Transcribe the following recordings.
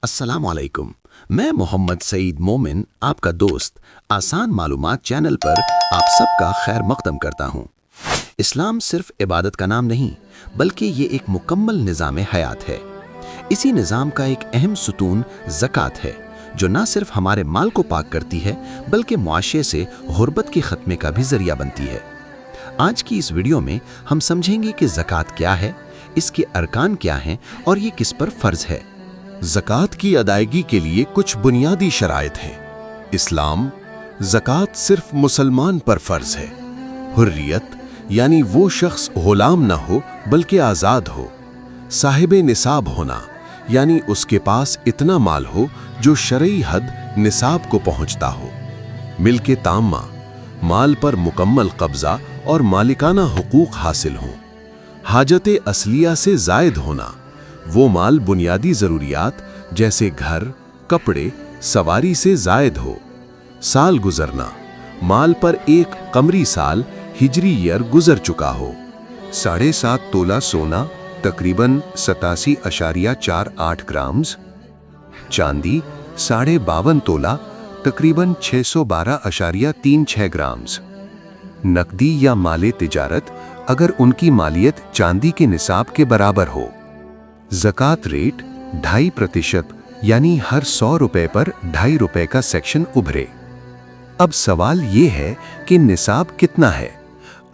अस्सलाम वालेकुम। मैं मोहम्मद सईद मोमिन आपका दोस्त आसान मालूमात चैनल पर आप सबका खैर मकदम करता हूँ। इस्लाम सिर्फ इबादत का नाम नहीं बल्कि ये एक मुकम्मल निज़ाम हयात है। इसी निज़ाम का एक अहम सुतून ज़कात है जो न सिर्फ हमारे माल को पाक करती है बल्कि मुआशरे से गुर्बत के ख़त्मे का भी ज़रिया बनती है। आज की इस वीडियो में हम समझेंगे कि ज़कात क्या है, इसके अरकान क्या हैं और ये किस पर फ़र्ज़ है। ज़कात की अदायगी के लिए कुछ बुनियादी शराइत हैं। इस्लाम ज़कात सिर्फ मुसलमान पर फ़र्ज़ है। हुर्रियत यानी वो शख्स गुलाम न हो बल्कि आज़ाद हो। साहिबे निसाब होना यानी उसके पास इतना माल हो जो शरई हद निसाब को पहुंचता हो। मिल्के ताम्मा माल पर मुकम्मल कब्ज़ा और मालिकाना हुकूक हासिल हों। हाजते असलिया से ज़ायद होना वो माल बुनियादी ज़रूरियात जैसे घर, कपड़े, सवारी से ज़ायद हो। साल गुजरना माल पर एक कमरी साल हिजरी ईयर गुजर चुका हो। 7.5 तोला सोना तकरीबन 87.48 ग्राम्स, चांदी 52.5 तोला तकरीबन 612.36 ग्राम्स, नकदी या माले तिजारत अगर उनकी मालियत चांदी के निसाब के बराबर हो। ज़कात रेट 2.5% यानी हर 100 रुपए पर 2.5 रुपए का सेक्शन उभरे। अब सवाल ये है कि निसाब कितना है।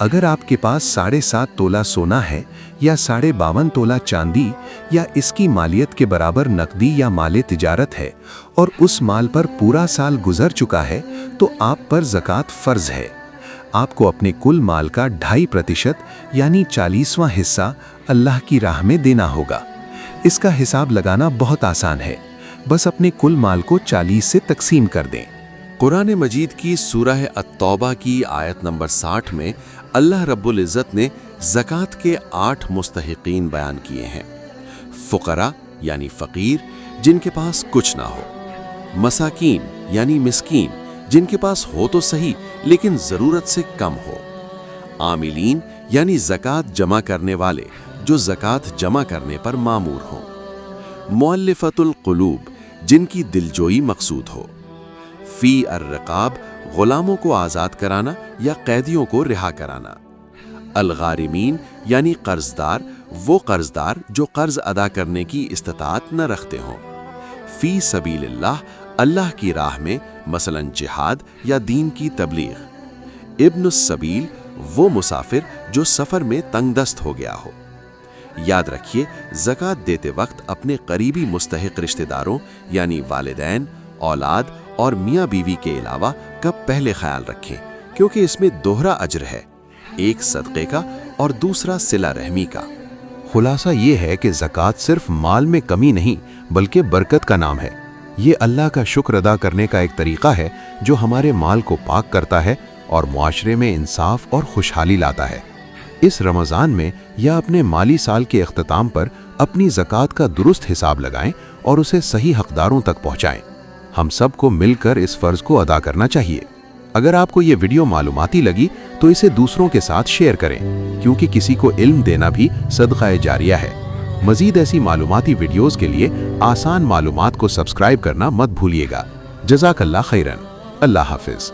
अगर आपके पास 7.5 तोला सोना है या 52.5 तोला चांदी या इसकी मालियत के बराबर नकदी या माले तिजारत है और उस माल पर पूरा साल गुजर चुका है तो आप पर ज़कात फ़र्ज़ है। आपको अपने कुल माल का 2.5% यानी 40वां हिस्सा अल्लाह की राह में देना होगा। इसका हिसाब लगाना बहुत आसान है, बस अपने कुल माल को 40 से तकसीम कर दें। कुरान मजीद की सूरह अत-तौबा की आयत नंबर 60 में अल्लाह रब्बुल इज़्ज़त ने ज़कात के 8 मुस्तहिकीन बयान किए हैं। फ़ुक़रा यानी फ़कीर जिनके पास कुछ ना हो, मसाकीन यानी मिस्कीन जिनके पास हो तो सही लेकिन ज़रूरत से कम हो, आमिलीन यानी ज़कात जमा करने वाले जो ज़कात जमा करने पर मामूर हों, मुअल्लिफ़तुल क़ुलूब जिनकी दिलजोई मकसूद हो, फ़ी अर्रक़ाब ग़ुलामों को आज़ाद कराना या कैदियों को रिहा कराना, अल-ग़ारिमीन यानी कर्ज़दार वो कर्ज़दार जो कर्ज़ अदा करने की इस्तिताअत न रखते हों, फ़ी सबीलिल्लाह अल्लाह की राह में मसलन जिहाद या दीन की तबलीग, इब्नुस सबील वो मुसाफिर जो सफ़र में तंगदस्त हो गया हो। याद रखिए ज़कात देते वक्त अपने करीबी मुस्तहिक रिश्तेदारों यानी वालिदैन, औलाद और मियाँ बीवी के अलावा का पहले ख्याल रखें क्योंकि इसमें दोहरा अजर है, एक सदक़े का और दूसरा सिला रहमी का। खुलासा ये है कि ज़कात सिर्फ माल में कमी नहीं बल्कि बरकत का नाम है। ये अल्लाह का शुक्र अदा करने का एक तरीक़ा है जो हमारे माल को पाक करता है और मुआशरे में इंसाफ और खुशहाली लाता है। इस रमज़ान में या अपने माली साल के इख्तिताम पर अपनी ज़कात का दुरुस्त हिसाब लगाएं और उसे सही हक़दारों तक पहुँचाएं। हम सबको मिलकर इस फ़र्ज़ को अदा करना चाहिए। अगर आपको ये वीडियो मालूमाती लगी तो इसे दूसरों के साथ शेयर करें क्योंकि किसी को इल्म देना भी सदक़ा जारिया है। मज़ीद ऐसी मालूमाती वीडियोज़ के लिए आसान मालूमात को सब्सक्राइब करना मत भूलिएगा। जज़ाकल्लाह खैरन। अल्लाह हाफ़िज़।